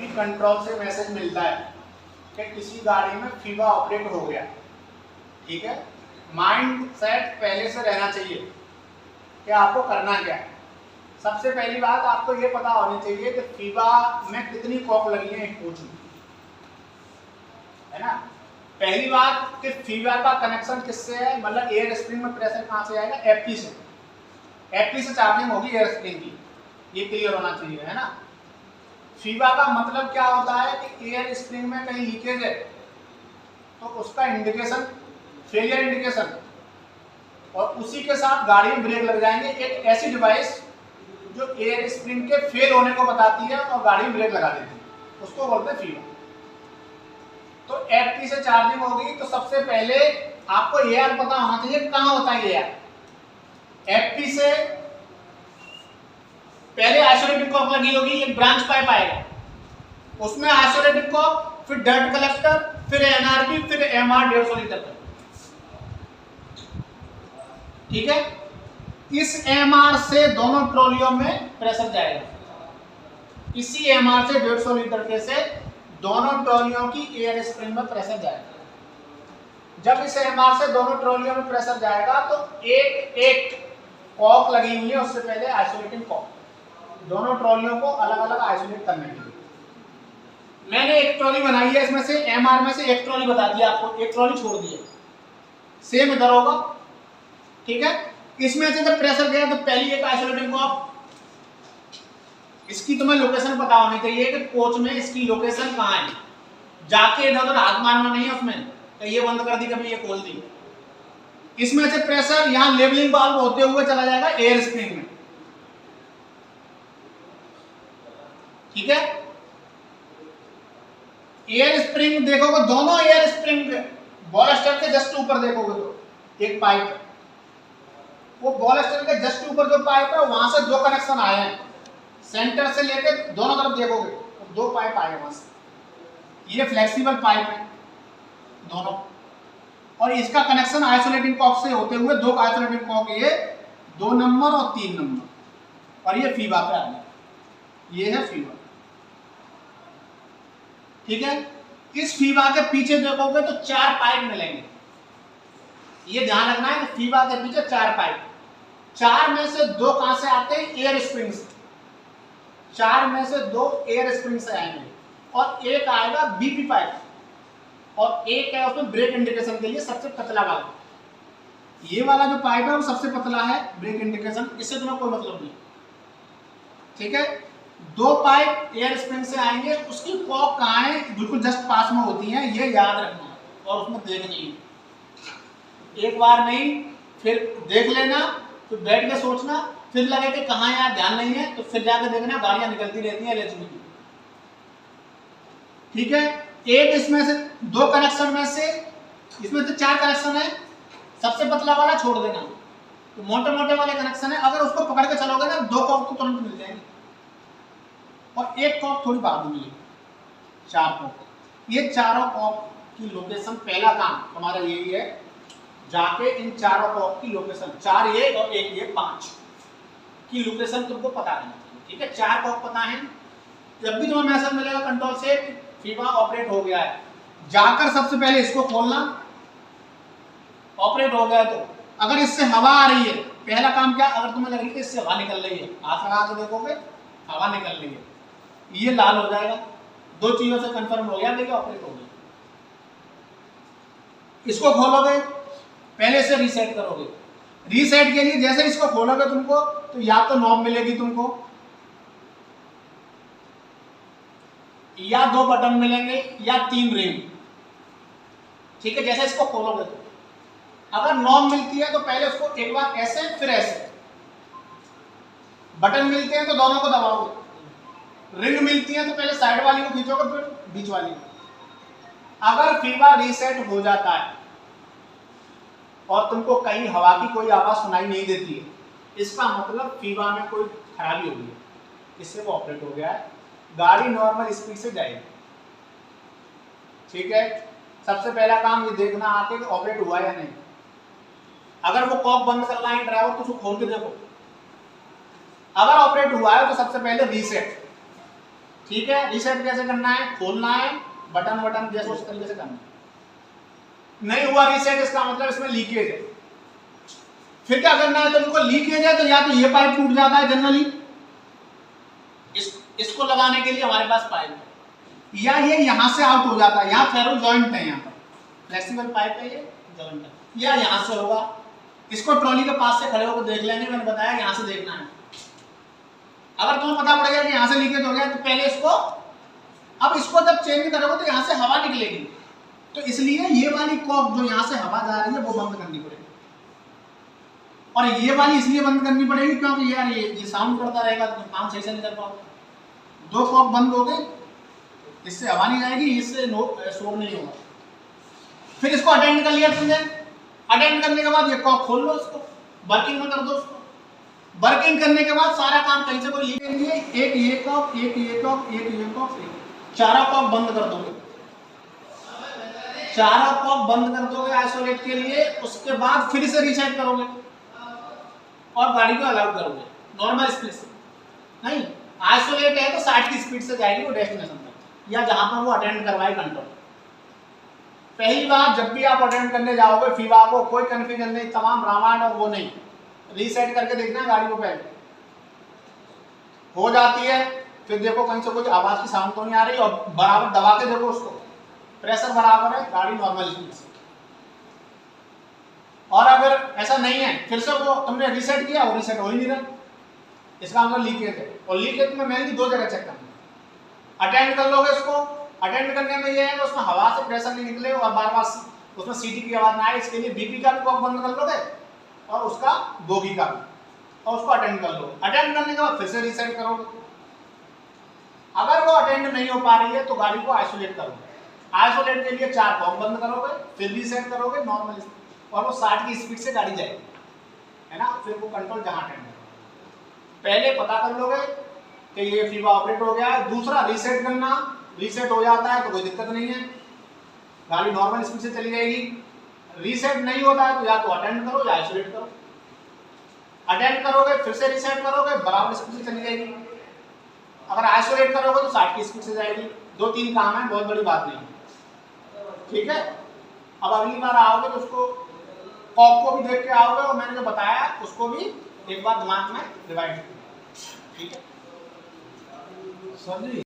भी कंट्रोल से मैसेज मिलता है कि किसी गाड़ी में फीवा ऑपरेट हो गया, ठीक है, माइंड सेट पहले से रहना चाहिए कि आपको करना क्या है। सबसे पहली बात आपको ये पता होनी चाहिए कि फीवा में कितनी कॉक लगी है एक कोच में, है ना। पहली बात कि फीवा का कनेक्शन किससे है, मतलब एयर स्प्रिंग में प्रेशर कहां से आएगा, एफपी से। एफपी से चार्जिंग होगी एयर स्प्रिंग की, ये क्लियर होना चाहिए, है ना। फीवा का मतलब क्या होता है कि एयर स्प्रिंग में कहीं लीकेज है तो उसका इंडिकेशन, फेलियर इंडिकेशन, और उसी के साथ गाड़ी में ब्रेक लग जाएंगे। एक ऐसी डिवाइस जो एयर स्प्रिंग के फेल होने को बताती है और गाड़ी में ब्रेक लगा देती है, उसको बोलते हैं फीवा। तो एफपी से चार्जिंग होगी तो सबसे पहले आपको एआर पता होना चाहिए कहां होता है एआर। एफपी से पहले आइसोलेटेड कॉक लगी होगी, एक ब्रांच पाइप आएगा, उसमें आइसोलेटेड कॉक, फिर डर्ट कलेक्टर, फिर एनआरबी, फिर एमआर 150 लीटर तक, ठीक है। इस एमआर से दोनों ट्रॉलियों में प्रेशर जाएगा, इसी एमआर से 150 लीटर के से दोनों ट्रॉलियों की एयर स्प्रिंग में प्रेशर जाएगा। जब इस एमआर से दोनों ट्रॉलियों में प्रेशर जाएगा तो एक एक कॉक लगी हुई है, उससे पहले आइसोलेटिंग कॉक, दोनों ट्रॉलियों को अलग अलग आइसोलेट करने के लिए। मैंने एक ट्रॉली बनाई है, इसमें से एमआर में से एक ट्रॉली बता दिया आपको, एक ट्रॉली छोड़ दी है, सेम इधर होगा, ठीक है। इसमें से जब प्रेशर गया तो पहली एक आइसोलेटिंग कॉक, इसकी तुम्हें लोकेशन पता होनी चाहिए कि कोच में इसकी लोकेशन कहां है, जाके इधर उधर हाथ मारना नहीं है उसमें, तो ये बंद कर दी कभी ये खोल दी। इसमें से प्रेशर यहां लेवलिंग वाल्व होते हुए चला जाएगा एयर स्प्रिंग में, ठीक है। एयर स्प्रिंग देखोगे, दोनों एयर स्प्रिंग बॉल स्टर के जस्ट ऊपर देखोगे तो एक पाइप है, वो बॉल स्टर के जस्ट ऊपर जो पाइप है वहां से दो कनेक्शन आए हैं, सेंटर से लेके दोनों तरफ देखोगे तो दो पाइप आए वहां से, ये फ्लेक्सिबल पाइप है दोनों, और इसका कनेक्शन आइसोलेटिंग कॉक से होते हुए दो आइसोलेटिंग कॉक, ये 2 नंबर और 3 नंबर, और ये फीवा पे आ गया, ये है फीवा, ठीक है। इस फीवा के पीछे देखोगे तो 4 पाइप मिलेंगे, ये ध्यान रखना है कि फीवा के पीछे 4 पाइप, 4 में से 2 कहां से आते हैं, एयर स्प्रिंग से, 4 में से 2 एयर स्प्रिंग से आएंगे, और एक आएगा बीपी पाइप, और एक है उसमें ब्रेक इंडिकेशन के लिए सबसे पतला वाला, ये वाला जो पाइप है वो सबसे पतला है ब्रेक इंडिकेशन, इससे तुम्हें कोई मतलब नहीं, ठीक है। 2 पाइप एयर स्प्रिंग से आएंगे, उसकी कॉक कहां है, बिल्कुल जस्ट पास में होती है, ये याद रखना है और उसमें देखनी है, एक बार नहीं फिर देख लेना, फिर बैठ के सोचना, फिर लगे कि कहां यार ध्यान नहीं है तो फिर जाकर देखना, गाड़ियां निकलती रहती हैं एलएचबी की, ठीक है। एक इसमें से 2 कनेक्शन में से, इसमें से 4 कनेक्शन है, सबसे पतला वाला छोड़ देना, तो मोटे मोटे वाले कनेक्शन है, अगर उसको पकड़ के चलोगे ना 2 कॉक तो तुरंत मिल जाएंगे, और एक कॉक थोड़ी बाद में मिलेगी, 4 कॉक। ये चारों कॉक की लोकेशन, पहला काम हमारा यही है, जाके इन चारों कॉक की लोकेशन, 4 ये और 1 ये 5 की लोकेशन तुमको पता रहना चाहिए, ठीक है। 4 कॉक पता है, जब भी तुम्हें मैसेज मिलेगा कंट्रोल से फीवा ऑपरेट हो गया है, जाकर सबसे पहले इसको खोलना, ऑपरेट हो गया तो अगर इससे हवा आ रही है, पहला काम क्या, अगर तुम्हें लग रही है कि इससे हवा निकल रही है, हाथ लगा के देखोगे हवा निकल रही है, ये लाल हो जाएगा, 2 चीजों से कंफर्म हो गया, देखिए ऑपरेट हो गया। इसको खोलोगे, पहले से रीसेट करोगे, रीसेट के लिए जैसे इसको खोलोगे तुमको तो या तो नॉब मिलेगी तुमको, या 2 बटन मिलेंगे, या 3 रिंग, ठीक है। जैसे इसको खोलोगे तो अगर नॉब मिलती है तो पहले उसको एक बार ऐसे फिर ऐसे, बटन मिलते हैं तो दोनों को दबाओगे, रिंग मिलती है तो पहले साइड वाली को खींचोगे फिर बीच वाली को। अगर फीवा रीसेट हो जाता है और तुमको कहीं हवा की कोई आवाज सुनाई नहीं देती है, इसका मतलब फीवा में कोई खराबी हो गई है, इससे वो ऑपरेट हो गया है, गाड़ी नॉर्मल स्पीड से जाएगी, ठीक है। सबसे पहला काम ये देखना आके कि ऑपरेट हुआ या नहीं, अगर वो कॉक बंद करना है ड्राइवर तो उसको खोल के देखो, अगर ऑपरेट हुआ है तो सबसे पहले रीसेट, ठीक है, रीसेट कैसे करना है, खोलना है बटन बटन जैसे उस तरीके से करना है। नहीं हुआ रीसेट, इसका मतलब इसमें लीकेज है। फिर क्या करना है, तो इनको लीकेज है तो या तो ये पाइप टूट जाता है जनरली, इसको लगाने के लिए हमारे पास पाइप है, या ये यहां से आउट हो जाता है, यहाँ फेरो जॉइंट है, यहाँ पर फ्लेक्सिबल पाइप है, ये जॉइंट है, या यहां से होगा। इसको ट्रॉली के पास से खड़े होकर देख लेंगे, मैंने बताया यहां से देखना है। अगर तुम्हें पता पड़ेगा कि यहां से लीकेज हो गया तो पहले इसको, अब इसको जब चेंज करोगे तो यहां से हवा निकलेगी, तो इसलिए ये वाली कॉक जो यहां से हवा जा रही है वो बंद करनी पड़ेगी, और ये वाली इसलिए बंद करनी पड़ेगी क्योंकि यार ये साउंड करता रहेगा तो काम सही से नहीं कर पाओगे। दो कॉक बंद हो गए, इससे हवा नहीं जाएगी, इससे शोर नहीं होगा। फिर इसको अटेंड कर लिया तुमने, अटेंड करने के बाद ये कॉक खोल लो, इसको वर्किंग में कर दो। उसको वर्किंग करने के बाद सारा काम कहीं से कोई लीकेज नहीं है, एक ये कॉक, एक ये कॉक, एक ये कॉक, चारों कॉक बंद कर दोगे, चारों कॉक बंद कर दोगे आइसोलेट के लिए। उसके बाद फिर से रीसेट करोगे और गाड़ी को अलाउ करोगे नॉर्मल स्पीड से। नहीं, आइसोलेट है तो 60 की स्पीड से जाएगी वो डेस्टिनेशन तक, या जहां पर वो अटेंड करवाए कंट्रोल। पहली बार जब भी आप अटेंड करने जाओगे फीवा को, कोई कंफ्यूजन नहीं, तमाम रामायण और वो नहीं, रीसेट करके देखना है गाड़ी को, पहले हो जाती है फिर देखो कहीं से कुछ आवाज की साउंड तो नहीं आ रही, और बराबर दबा के देखो उसको, प्रेशर बराबर है, गाड़ी नॉर्मल स्पीड से। और अगर ऐसा नहीं है फिर से वो तुमने रीसेट किया, वो रीसेट हो ही नहीं रहा, इसका मतलब लीकेज है। और लीकेज में मेनली दो जगह चेक करना, अटेंड कर लोगे इसको, अटेंड करने में ये है कि उसमें हवा से प्रेशर नहीं निकले और बार बार उसमें सीटी की आवाज ना आए, इसके लिए बीपी का भी कॉक बंद कर लोगे और उसका बोगी का भी, और उसको अटेंड कर लो। अटेंड करने के बाद फिर से रीसेट करोगे। अगर वो अटेंड नहीं हो पा रही है तो गाड़ी को आइसोलेट करोगे, आइसोलेट के लिए 4 कॉक बंद करोगे, फिर रीसेट करोगे नॉर्मल, और वो 60 की स्पीड से गाड़ी जाएगी, है ना। फिर वो कंट्रोल जहां अटेंड करोगे, पहले पता कर लोगे कि ये फीवा ऑपरेट हो गया है। दूसरा रीसेट करना, रीसेट हो जाता है तो कोई दिक्कत नहीं है, गाड़ी नॉर्मल स्पीड से चली जाएगी। रीसेट नहीं होता है तो या तो अटेंड करो या आइसोलेट करो, अटेंड करोगे फिर से रीसेट करोगे, बराबर स्पीड से चली जाएगी। अगर आइसोलेट करोगे तो 60 की स्पीड से जाएगी। 2-3 काम है, बहुत बड़ी बात नहीं, ठीक है। अब अगली बार आओगे तो उसको कॉक को भी देख के आओगे, और मैंने जो बताया उसको भी एक बार दिमाग में रिवाइज, ठीक है सर जी।